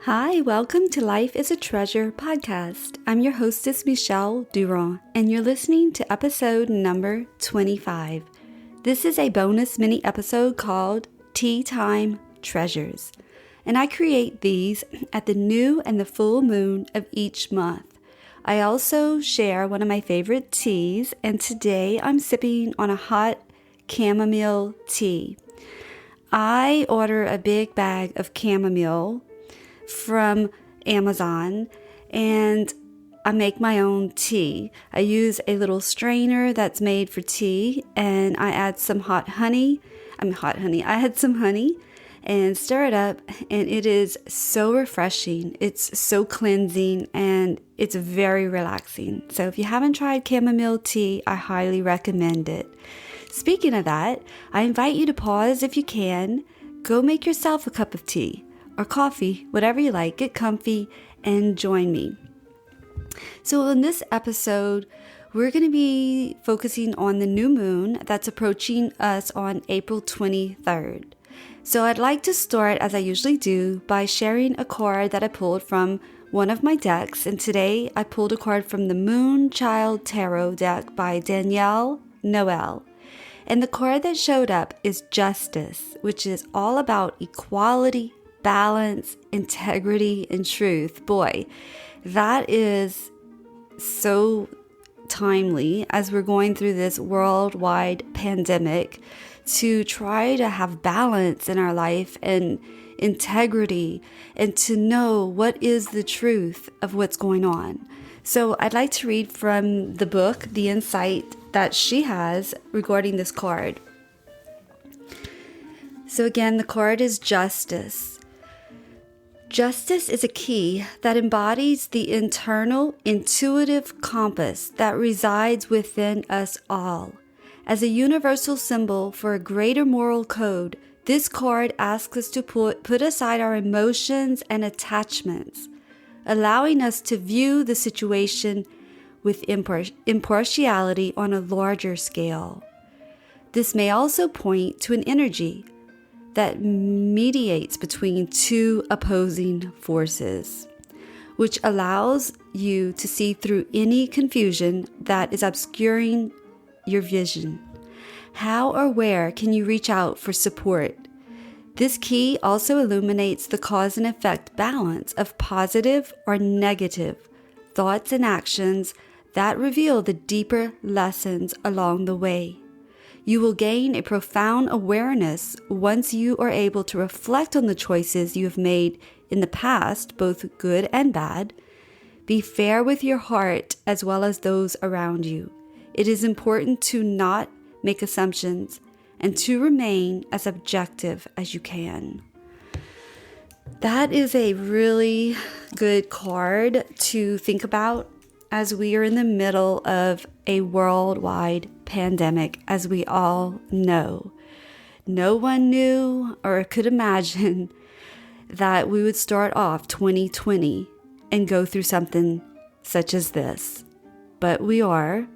Hi, welcome to Life is a Treasure podcast. I'm your hostess, Michelle Durand, and you're listening to episode number 25. This is a bonus mini episode called Tea Time Treasures, and I create these at the new and the full moon of each month. I also share one of my favorite teas, and today I'm sipping on a hot chamomile tea. I order a big bag of chamomile from Amazon and I make my own tea. I use a little strainer that's made for tea and I add some I add some honey and stir it up, and it is so refreshing. It's so cleansing and it's very relaxing. So if you haven't tried chamomile tea, I highly recommend it. Speaking of that, I invite you to pause if you can. Go make yourself a cup of tea or coffee, whatever you like. Get comfy and join me. So in this episode, we're going to be focusing on the new moon that's approaching us on April 23rd. So I'd like to start, as I usually do, by sharing a card that I pulled from one of my decks. And today I pulled a card from the Moonchild Tarot deck by Danielle Noel. And the card that showed up is Justice, which is all about equality, balance, integrity, and truth. Boy, that is so timely as we're going through this worldwide pandemic to try to have balance in our life and integrity and to know what is the truth of what's going on. So I'd like to read from the book, the insight that she has regarding this card. So again, the card is Justice. Justice is a key that embodies the internal intuitive compass that resides within us all. As a universal symbol for a greater moral code, this card asks us to put aside our emotions and attachments, allowing us to view the situation with impartiality on a larger scale. This may also point to an energy that mediates between two opposing forces, which allows you to see through any confusion that is obscuring your vision. How or where can you reach out for support? This key also illuminates the cause and effect balance of positive or negative thoughts and actions that reveal the deeper lessons along the way. You will gain a profound awareness once you are able to reflect on the choices you have made in the past, both good and bad. Be fair with your heart as well as those around you. It is important to not make assumptions and to remain as objective as you can. That is a really good card to think about as we are in the middle of a worldwide pandemic, as we all know. No one knew or could imagine that we would start off 2020 and go through something such as this. But we are,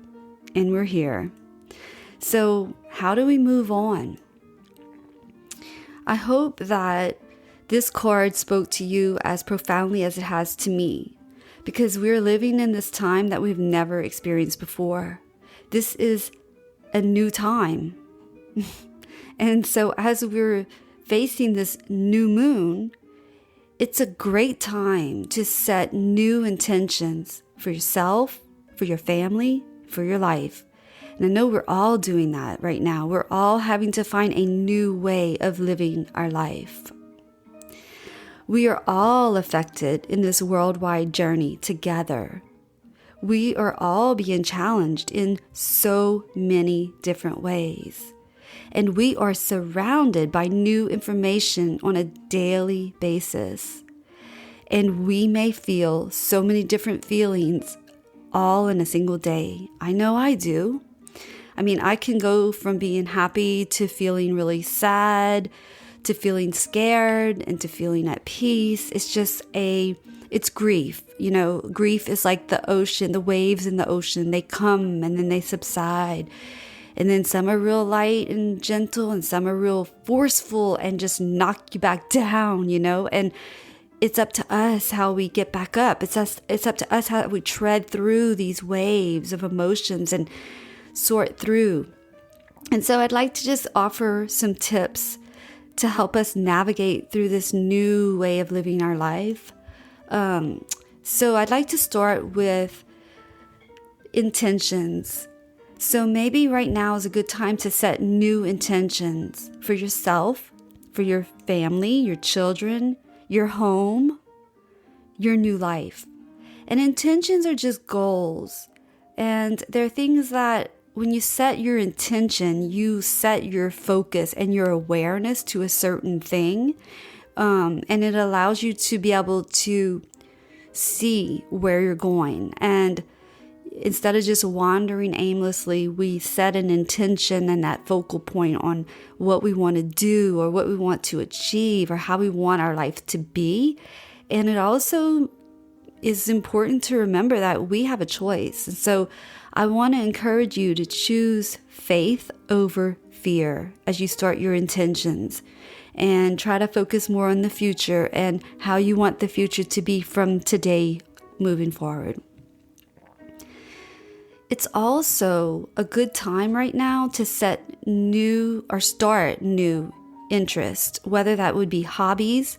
and we're here. So how do we move on? I hope that this card spoke to you as profoundly as it has to me, because we're living in this time that we've never experienced before. This is a new time. And so as we're facing this new moon, it's a great time to set new intentions for yourself, for your family, for your life. And I know we're all doing that right now. We're all having to find a new way of living our life. We are all affected in this worldwide journey together. We are all being challenged in so many different ways. And we are surrounded by new information on a daily basis. And we may feel so many different feelings all in a single day. I know I do. I mean, I can go from being happy to feeling really sad, to feeling scared, and to feeling at peace. It's grief. You know, grief is like the ocean, the waves in the ocean. They come and then they subside. And then some are real light and gentle, and some are real forceful and just knock you back down, you know. And it's up to us how we get back up. It's up to us how we tread through these waves of emotions and sort through. And so I'd like to just offer some tips to help us navigate through this new way of living our life. So I'd like to start with intentions. So maybe right now is a good time to set new intentions for yourself, for your family, your children, your home, your new life. And intentions are just goals. And they're things that when you set your intention, you set your focus and your awareness to a certain thing. And it allows you to be able to see where you're going. And instead of just wandering aimlessly, we set an intention and that focal point on what we want to do or what we want to achieve or how we want our life to be. And it also is important to remember that we have a choice. And so I want to encourage you to choose faith over fear as you start your intentions, and try to focus more on the future and how you want the future to be from today moving forward. It's also a good time right now to start new interest, whether that would be hobbies.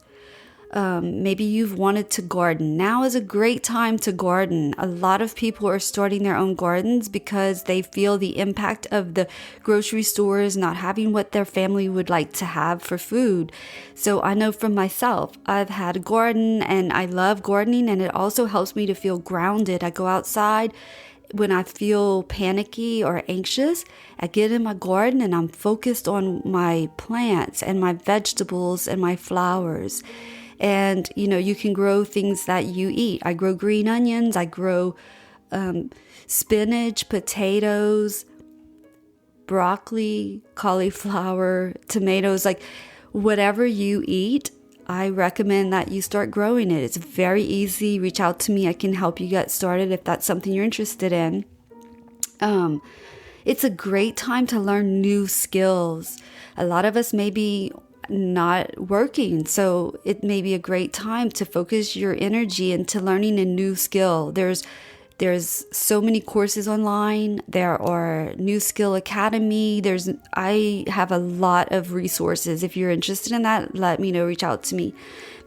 Maybe you've wanted to garden. Now is a great time to garden. A lot of people are starting their own gardens because they feel the impact of the grocery stores not having what their family would like to have for food. So I know from myself, I've had a garden and I love gardening, and it also helps me to feel grounded. I go outside when I feel panicky or anxious. I get in my garden and I'm focused on my plants and my vegetables and my flowers. And, you can grow things that you eat. I grow green onions. I grow spinach, potatoes, broccoli, cauliflower, tomatoes, like whatever you eat. I recommend that you start growing it. It's very easy. Reach out to me. I can help you get started if that's something you're interested in. It's a great time to learn new skills. A lot of us may be not working, so it may be a great time to focus your energy into learning a new skill. There's so many courses online. There are New Skill Academy. I have a lot of resources. If you're interested in that, let me know. Reach out to me.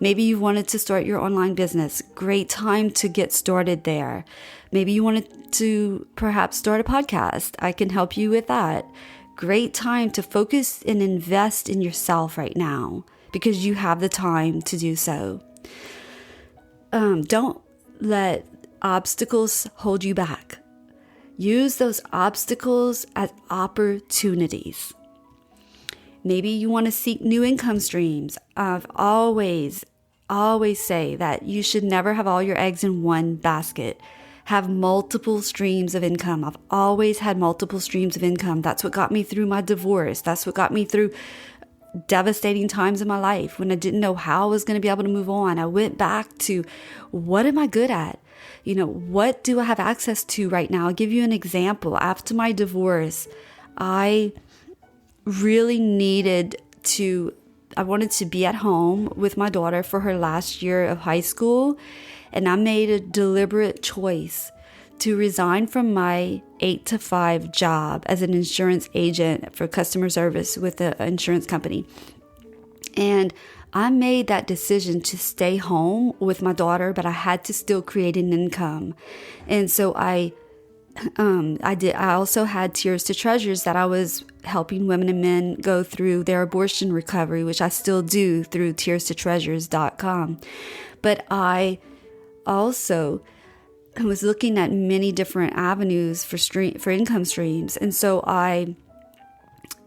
Maybe you wanted to start your online business. Great time to get started there. Maybe you wanted to perhaps start a podcast. I can help you with that. Great time to focus and invest in yourself right now because you have the time to do so. Don't let obstacles hold you back. Use those obstacles as opportunities. Maybe you want to seek new income streams. I've always say that you should never have all your eggs in one basket. Have multiple streams of income. I've always had multiple streams of income. That's what got me through my divorce. That's what got me through devastating times in my life when I didn't know how I was going to be able to move on. I went back to, what am I good at? What do I have access to right now? I'll give you an example. After my divorce, I really I wanted to be at home with my daughter for her last year of high school. And I made a deliberate choice to resign from my 8-to-5 job as an insurance agent for customer service with an insurance company. And I made that decision to stay home with my daughter, but I had to still create an income. And so I also had Tears to Treasures that I was helping women and men go through their abortion recovery, which I still do through tearstotreasures.com. But I also was looking at many different avenues for income streams. And so I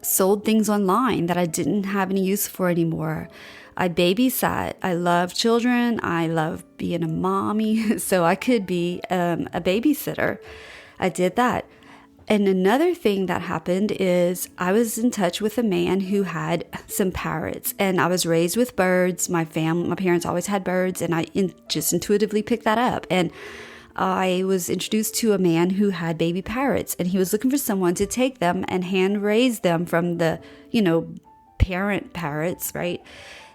sold things online that I didn't have any use for anymore. I babysat. I love children. I love being a mommy. So I could be a babysitter. I did that. And another thing that happened is I was in touch with a man who had some parrots, and I was raised with birds. My parents always had birds, and I just intuitively picked that up. And I was introduced to a man who had baby parrots, and he was looking for someone to take them and hand raise them from the, parent parrots, right?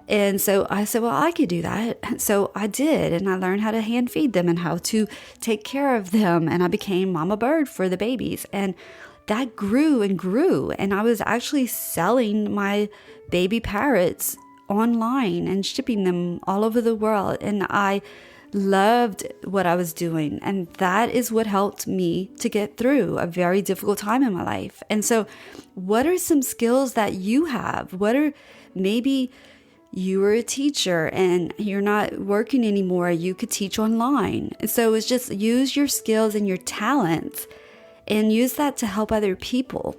And so I said, well, I could do that. So I did. And I learned how to hand feed them and how to take care of them. And I became mama bird for the babies. And that grew and grew. And I was actually selling my baby parrots online and shipping them all over the world. And I loved what I was doing. And that is what helped me to get through a very difficult time in my life. And so what are some skills that you have? Maybe you were a teacher and you're not working anymore. You could teach online. And so it's just use your skills and your talents and use that to help other people.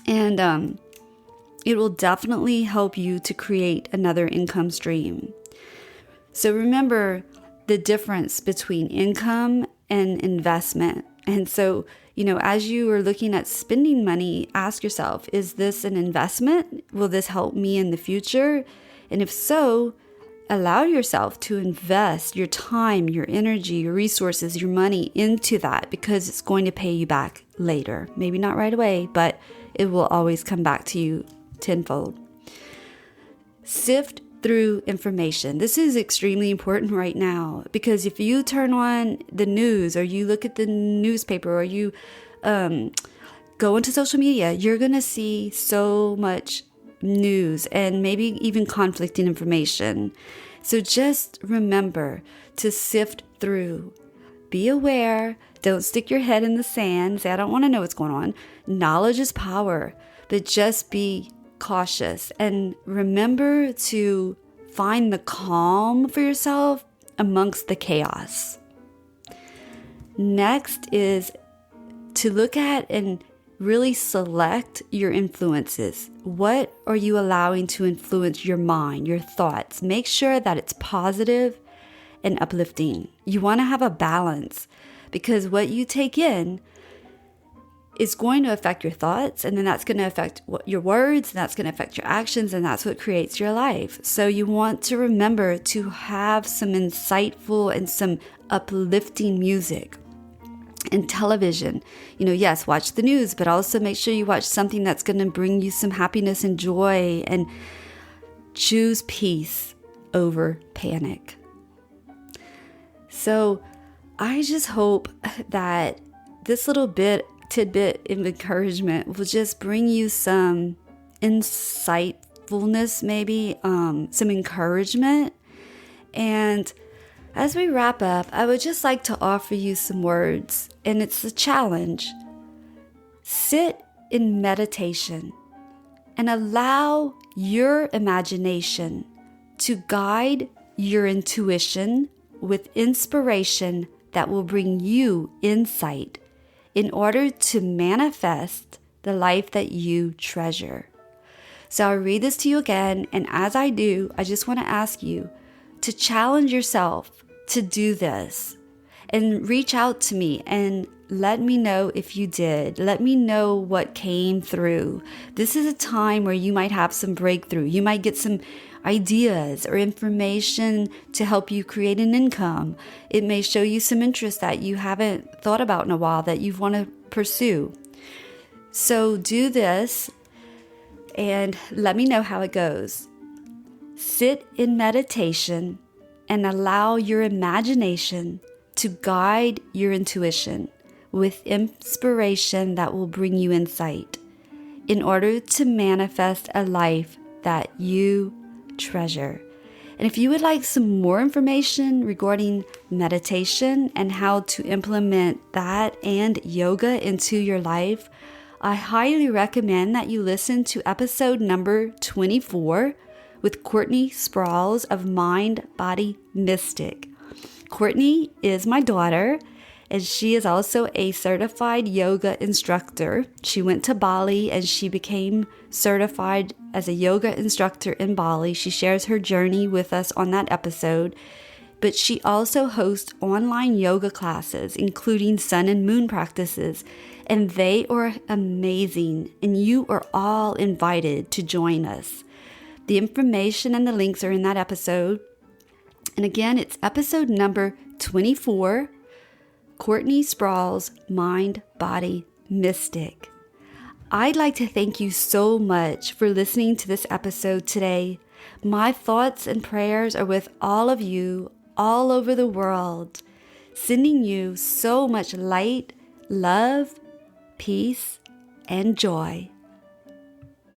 And it will definitely help you to create another income stream. So remember the difference between income and investment. And so, as you are looking at spending money, ask yourself, is this an investment? Will this help me in the future? And if so, allow yourself to invest your time, your energy, your resources, your money into that, because it's going to pay you back later. Maybe not right away, but it will always come back to you tenfold. Sift through information. This is extremely important right now, because if you turn on the news or you look at the newspaper or you go into social media, you're going to see so much news and maybe even conflicting information. So just remember to sift through. Be aware. Don't stick your head in the sand. Say, I don't want to know what's going on. Knowledge is power, but just be cautious and remember to find the calm for yourself amongst the chaos. Next is to look at and really select your influences. What are you allowing to influence your mind, your thoughts? Make sure that it's positive and uplifting. You want to have a balance, because what you take in is going to affect your thoughts, and then that's going to affect your words, and that's going to affect your actions, and that's what creates your life. So you want to remember to have some insightful and some uplifting music and television. Yes, watch the news, but also make sure you watch something that's going to bring you some happiness and joy, and choose peace over panic. So I just hope that this little tidbit of encouragement will just bring you some insightfulness, maybe some encouragement. And as we wrap up, I would just like to offer you some words, and it's a challenge. Sit in meditation and allow your imagination to guide your intuition with inspiration that will bring you insight in order to manifest the life that you treasure. So I'll read this to you again, and as I do, I just want to ask you to challenge yourself to do this and reach out to me and let me know if you did. Let me know what came through. This is a time where you might have some breakthrough. You might get some ideas or information to help you create an income. It may show you some interest that you haven't thought about in a while that you want to pursue. So do this and let me know how it goes. Sit in meditation and allow your imagination to guide your intuition with inspiration that will bring you insight in order to manifest a life that you treasure. And if you would like some more information regarding meditation and how to implement that and yoga into your life, I highly recommend that you listen to episode number 24 with Courtney Sprouls of Mind, Body, Mystic. Courtney is my daughter, and she is also a certified yoga instructor. She went to Bali and she became certified as a yoga instructor in Bali. She shares her journey with us on that episode, but she also hosts online yoga classes, including sun and moon practices, and they are amazing, and you are all invited to join us. The information and the links are in that episode. And again, it's episode number 24, Courtney Sprouls, Mind, Body, Mystic. I'd like to thank you so much for listening to this episode today. My thoughts and prayers are with all of you all over the world, sending you so much light, love, peace, and joy.